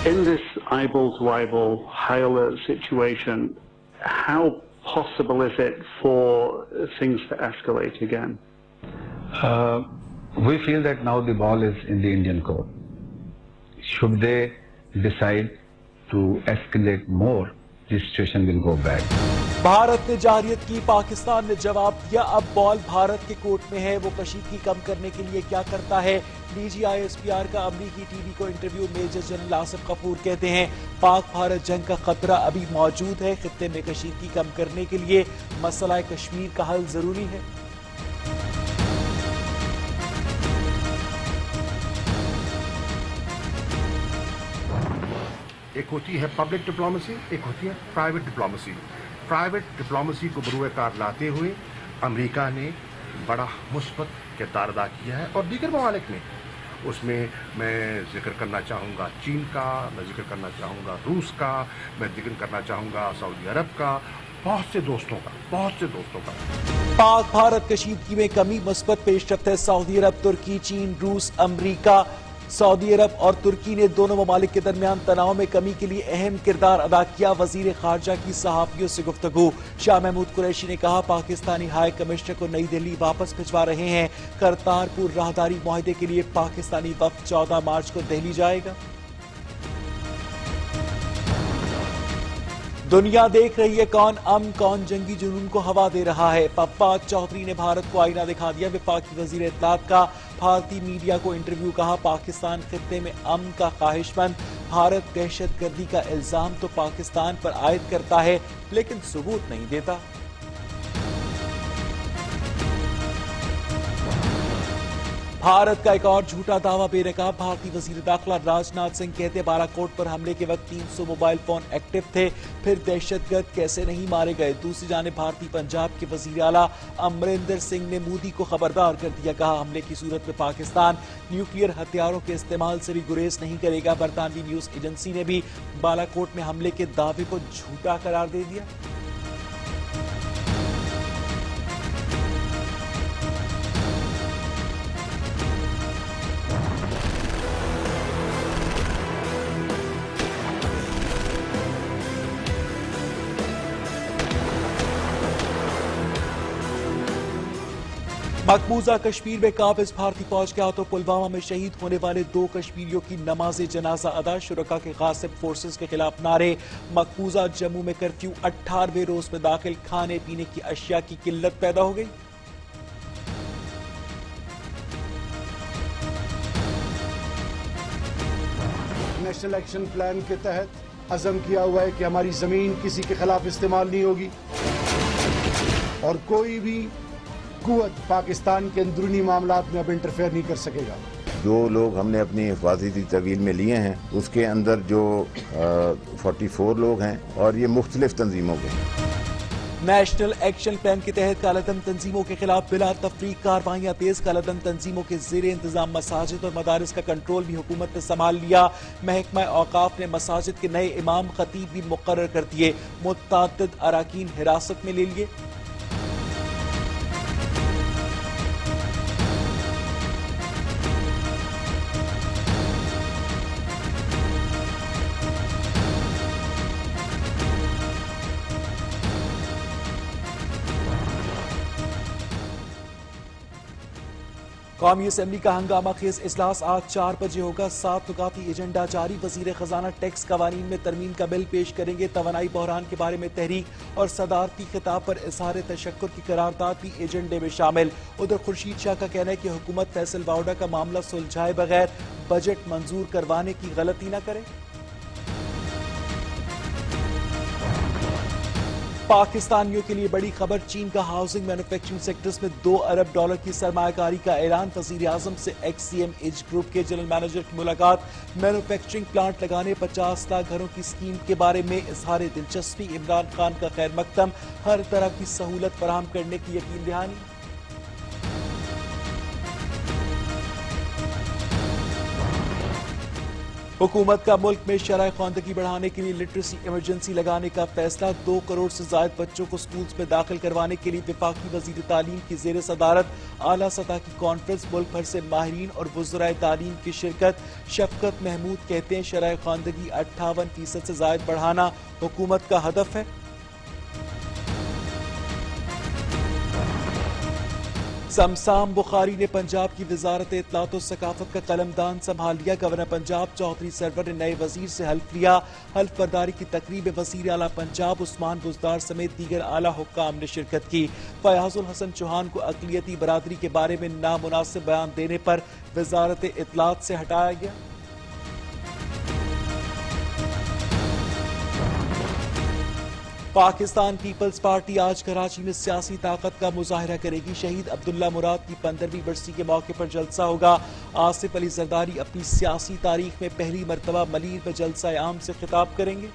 In this eyeball-to-eyeball high alert situation, how possible is it for things to escalate again? We feel that now the ball is in the Indian court. Should they decide to escalate more, the situation will go bad. Bharat ने जारियत की, पाकिस्तान ने जवाब दिया। अब ball Bharat के court में है। वो कशीदगी कम करने के लिए क्या करता है? डीजी ISPR का अमरीकी टीवी को interview major general Asif Kapoor कहते हैं, पाक भारत जंग का खतरा अभी मौजूद है। खित्ते में कशीदगी कम करने के लिए मसला कश्मीर का हल जरूरी है। एक होती है पब्लिक डिप्लोमेसी, एक होती है प्राइवेट डिप्लोमेसी। प्राइवेट डिप्लोमेसी को बरूए कार लाते हुए अमेरिका ने बड़ा मुस्बत किरदार अदा किया है और दीगर ममालिक ने। उसमें मैं जिक्र करना चाहूँगा चीन का, मैं जिक्र करना चाहूँगा रूस का, मैं जिक्र करना चाहूँगा सऊदी अरब का, बहुत से दोस्तों का। पाक भारत कशीदगी में कमी, मुस्बत पेशरफ्त है। सऊदी अरब, तुर्की, चीन, रूस, अमरीका। सऊदी अरब और तुर्की ने दोनों ममालिक के दरमियान तनाव में कमी के लिए अहम किरदार अदा किया। वजीर खारजा की सहाफियों से गुफ्तगू। शाह महमूद कुरैशी ने कहा, पाकिस्तानी हाई कमिश्नर को नई दिल्ली वापस भिजवा रहे हैं। करतारपुर राहदारी मुआहदे के लिए पाकिस्तानी वफ्द 14 मार्च को दिल्ली जाएगा। दुनिया देख रही है कौन जंगी जुनून को हवा दे रहा है। फवाद चौधरी ने भारत को आईना दिखा दिया। वफाकी वजीर इत्तलात का भारतीय मीडिया को इंटरव्यू। कहा, पाकिस्तान खित्ते में अमन का ख्वाहिशमंद। भारत दहशतगर्दी का इल्जाम तो पाकिस्तान पर आयद करता है लेकिन सबूत नहीं देता। भारत का एक और झूठा दावा बेनकाब। भारतीय वजीर दाखिला राजनाथ सिंह कहते, बालाकोट पर हमले के वक्त 300 मोबाइल फोन एक्टिव थे, फिर दहशतगर्द कैसे नहीं मारे गए। दूसरी जानिब भारतीय पंजाब के वजीर आला अमरिंदर सिंह ने मोदी को खबरदार कर दिया। कहा, हमले की सूरत में पाकिस्तान न्यूक्लियर हथियारों के इस्तेमाल से भी गुरेज नहीं करेगा। बरतानवी न्यूज एजेंसी ने भी बालाकोट में हमले के दावे को झूठा करार दे दिया। मकबूजा कश्मीर में काबिज भारतीय फौज के हाथों पुलवामा में शहीद होने वाले 2 कश्मीरियों की नमाज जनाजा अदा। शुरका के गासिब फोर्सेस के खिलाफ नारे। मकबूजा जम्मू में कर्फ्यू 18वें रोज में दाखिल। खाने पीने की अशिया की किल्लत पैदा हो गई। नेशनल एक्शन प्लान के तहत अज़म किया हुआ है कि हमारी जमीन किसी के खिलाफ इस्तेमाल नहीं होगी और कोई भी कुव्वत पाकिस्तान के अंदरूनी मामलात में अब इंटरफेयर नहीं कर सकेगा। जो लोग हमने अपनी हिफाजती तवील में लिए हैं उसके अंदर जो 44 लोग हैं और ये मुख्तलिफ तंजीमों के हैं। नेशनल एक्शन प्लान के तहत कालाधन तंजीमों के खिलाफ बिला तफरीक कार्रवाइयां तेज। कालाधन तंजीमों के जेर इंतजाम मसाजिद और मदारिस का कंट्रोल भी हुकूमत ने संभाल लिया। महकमा औकाफ ने मसाजिद के नए इमाम खतीब भी मुकर्रर कर दिए। मुतअद्दिद अराकीन हिरासत में ले लिए। कौमी असेंबली का हंगामा खेज इजलास आज 4 बजे होगा। 7 नुकाती एजेंडा जारी। वजीर खजाना टैक्स कवानीन में तरमीम का बिल पेश करेंगे। तवानाई बहरान के बारे में तहरीक और सदारती खिताब पर इजहार तशक्कुर की करारदाद भी एजेंडे में शामिल। उधर खुर्शीद शाह का कहना है कि हुकूमत फैसल वाउडा का मामला सुलझाए बगैर बजट मंजूर करवाने की गलती न करे। पाकिस्तानियों के लिए बड़ी खबर। चीन का हाउसिंग मैन्युफैक्चरिंग सेक्टर्स में $2 अरब की सरमायाकारी का ऐलान। वजीर आजम से XCM एज ग्रुप के जनरल मैनेजर की मुलाकात। मैन्युफैक्चरिंग प्लांट लगाने 50 लाख घरों की स्कीम के बारे में इजहार दिलचस्पी। इमरान खान का खैर मकदम। हर तरह की सहूलत फराहम करने की यकीन दहानी। हुकूमत का मुल्क में शरह ख्वानदगी बढ़ाने के लिए लिटरेसी इमरजेंसी लगाने का फैसला। 2 करोड़ से ज्यादा बच्चों को स्कूल्स में दाखिल करवाने के लिए वफाकी वजीर तालीम की जेर सदारत आला सतह की कॉन्फ्रेंस। मुल्क भर से माहिरीन और वज़राए तालीम की शिरकत। शफकत महमूद कहते हैं शरह ख्वानदगी 58% से ज्यादा बढ़ाना हुकूमत का हदफ है। समसाम बुखारी ने पंजाब की वजारत इत्तलात और सकाफत का कलमदान संभाल लिया। गवर्नर पंजाब चौधरी सरवर ने नए वजीर से हल्फ लिया। हल्फ बर्दारी की तकरीब में वजीर आला पंजाब उस्मान बुजदार समेत दीगर आला हुक्काम ने शिरकत की। फयाजुल हसन चौहान को अकलियती बरादरी के बारे में नामुनासिब बयान देने पर वजारत इत्तलात से हटाया गया। पाकिस्तान पीपल्स पार्टी आज कराची में सियासी ताकत का मुजाहिरा करेगी। शहीद अब्दुल्ला मुराद की 15वीं बरसी के मौके पर जलसा होगा। आसिफ अली जरदारी अपनी सियासी तारीख में पहली मरतबा मलीर में जलसा आम से खिताब करेंगे।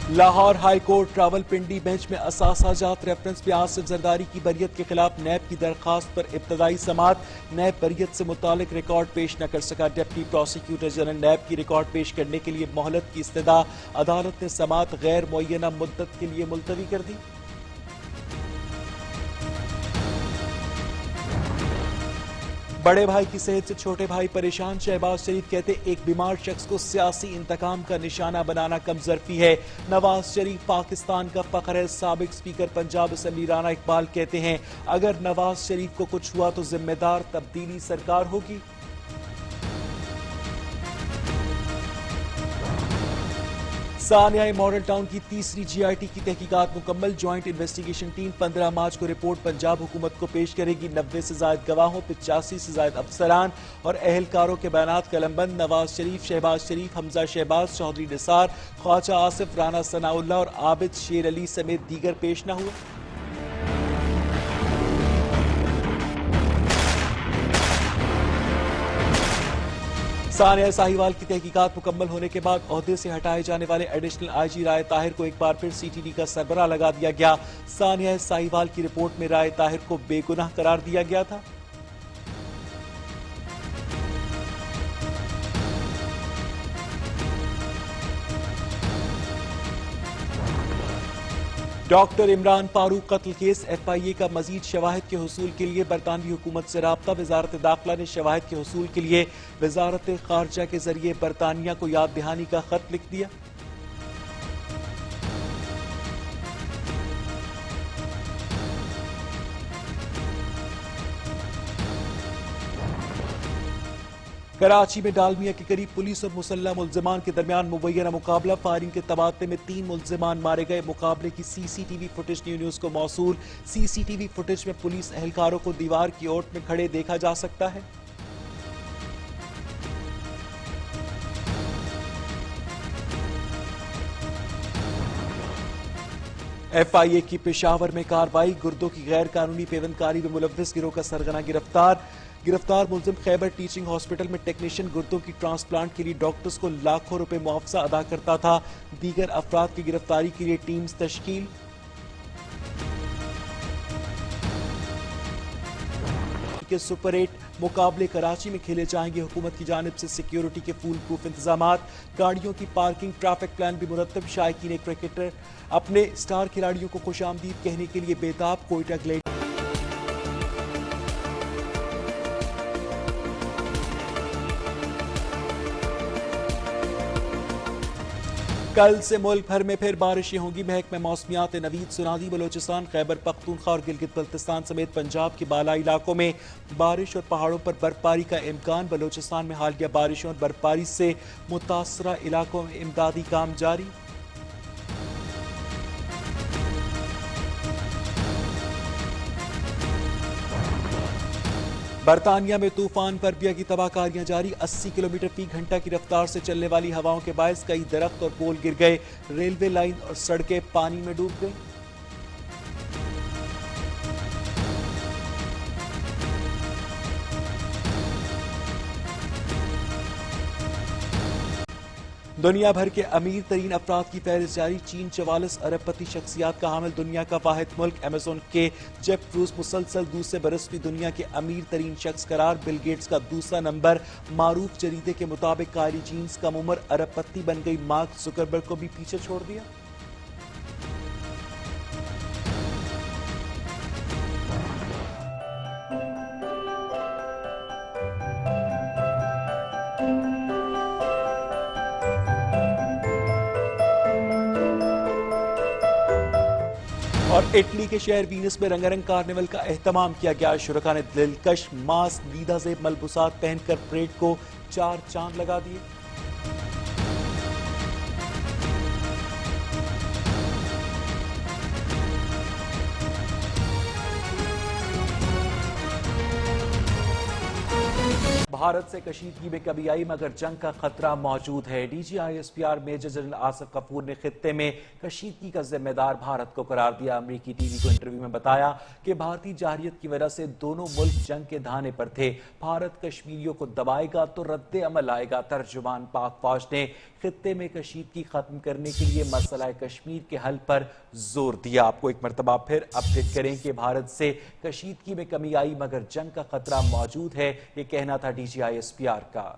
Lahore high court Rawalpindi bench में असासाजात रेफरेंस पे आसिफ जरदारी की बरियत के खिलाफ नैब की दरखास्त पर इब्तदाई समात। नैब बरियत से मुतालिक रिकॉर्ड पेश न कर सका। डिप्टी प्रोसिक्यूटर जनरल नैब की रिकॉर्ड पेश करने के लिए मोहलत की इस्तदा। अदालत ने समात गैर मुअय्यना मुद्दत के लिए मुलतवी कर दी। बड़े भाई की सेहत से छोटे भाई परेशान। शहबाज शरीफ कहते एक बीमार शख्स को सियासी इंतकाम का निशाना बनाना कमजोरी है। नवाज शरीफ पाकिस्तान का फख्र है। साबिक स्पीकर पंजाब असेंबली राना इकबाल कहते हैं अगर नवाज शरीफ को कुछ हुआ तो जिम्मेदार तब्दीली सरकार होगी। सानिया मॉडल टाउन की तीसरी जीआईटी की तहकीकात मुकम्मल। ज्वाइंट इन्वेस्टिगेशन टीम 15 मार्च को रिपोर्ट पंजाब हुकूमत को पेश करेगी। 90 से ज्यादा गवाहों, 85 से ज्यादा अफसरान और अहलकारों के बयानात कलमबंद। नवाज शरीफ, शहबाज शरीफ, हमजा शहबाज, चौधरी निसार, ख्वाजा आसिफ, राना सनाउल्लाह और आबिद शेर अली समेत दीगर पेश न हुए। सानिया साहिवाल की तहकीकात मुकम्मल होने के बाद ओहदे से हटाए जाने वाले एडिशनल आईजी राय ताहिर को एक बार फिर सीटीडी का सरबराह लगा दिया गया। सानिया साहिवाल की रिपोर्ट में राय ताहिर को बेगुनाह करार दिया गया था। डॉक्टर इमरान फारूक कत्ल केस। FIA का मजीद शवाहिद के हुसूल के लिए बरतानवी हुकूमत से राब्ता। वजारत दाखिला ने शवाहिद के हुसूल के लिए वजारत खारजा के जरिए बरतानिया को याद दहानी का खत लिख दिया। कराची में डालमिया के करीब पुलिस और मुसल्लह मुल्जिमान के दरमियान मुबैना मुकाबला। फायरिंग के तबादले में 3 मुल्जिमान मारे गए। मुकाबले की CCTV फुटेज न्यूज़ को मौसूल। CCTV फुटेज में पुलिस एहलकारों को दीवार की ओट में खड़े देखा जा सकता है। FIA की पेशावर में कार्रवाई। गुर्दों की गैर कानूनी पेवंदकारी में मुलव्विस गिरोह का सरगना गिरफ्तार मुलजिम खैबर टीचिंग हॉस्पिटल में टेक्नीशियन गुर्दों की ट्रांसप्लांट के लिए डॉक्टर्स को लाखों रुपए मुआवजा अदा करता था। दीगर अफराद की गिरफ्तारी के लिए टीम्स तश्कील। के सुपर 8 मुकाबले कराची में खेले जाएंगे। हुकूमत की जानिब से सिक्योरिटी के फुल प्रूफ इंतजामात। गाड़ियों की पार्किंग, ट्रैफिक प्लान भी मुरतब। शायकीन क्रिकेटर अपने स्टार खिलाड़ियों को खुशामदीद कहने के लिए बेताब। कोयटा ग्लेड कल से मुल्क भर में फिर बारिशें होंगी। महकमा मौसमियात ने नवीद सुनादी। बलोचिस्तान, खैबर पख्तूनख्वा और गिलगित बल्तिस्तान समेत पंजाब के बालाई इलाकों में बारिश और पहाड़ों पर बर्फबारी का इम्कान। बलोचिस्तान में हालिया बारिशों और बर्फबारी से मुतासरा इलाकों में इमदादी काम जारी। बरतानिया में तूफान परबिया की तबाहकारियां जारी। 80 किलोमीटर फी घंटा की रफ्तार से चलने वाली हवाओं के बायस कई दरख्त और पोल गिर गए। रेलवे लाइन और सड़कें पानी में डूब गई। दुनिया भर के अमीर तरीन अफराद की फहरिस्त जारी। चीन 44 अरबपति शख्सियात का हामिल दुनिया का वाहिद मुल्क। अमेजोन के जेफ बेजोस मुसलसल दूसरे बरस भी दुनिया के अमीर तरीन शख्स करार। बिल गेट्स का दूसरा नंबर। मारूफ जरीदे के मुताबिक कायली जेनर कम उम्र अरबपति बन गई। मार्क जुकरबर्ग को भी पीछे छोड़ दिया। और इटली के शहर वीनस में रंगारंग कार्निवल का एहतमाम किया गया। शुरका ने दिलकश मास्क, दीदा ज़ेब मलबूसात पहनकर परेड को 4 चांद लगा दिए। भारत से कशीदगी में कमी आई मगर जंग का खतरा मौजूद है। DGISPR major general Asif Kapoor ने खित्ते में कशीदगी का जिम्मेदार भारत को करार दिया। अमेरिकी टीवी को इंटरव्यू में बताया कि भारतीय जारहियत की वजह से दोनों मुल्क जंग के धाने पर थे। भारत कश्मीरियों को दबाएगा तो रद्द अमल आएगा। तर्जुमान पाक फौज ने खित्ते में कशीदगी खत्म करने के लिए मसला कश्मीर के हल पर जोर दिया। आपको एक मरतबा फिर अपडेट करें कि भारत से कशीदगी में कमी आई मगर जंग का खतरा मौजूद है। ये कहना था DGISPR का।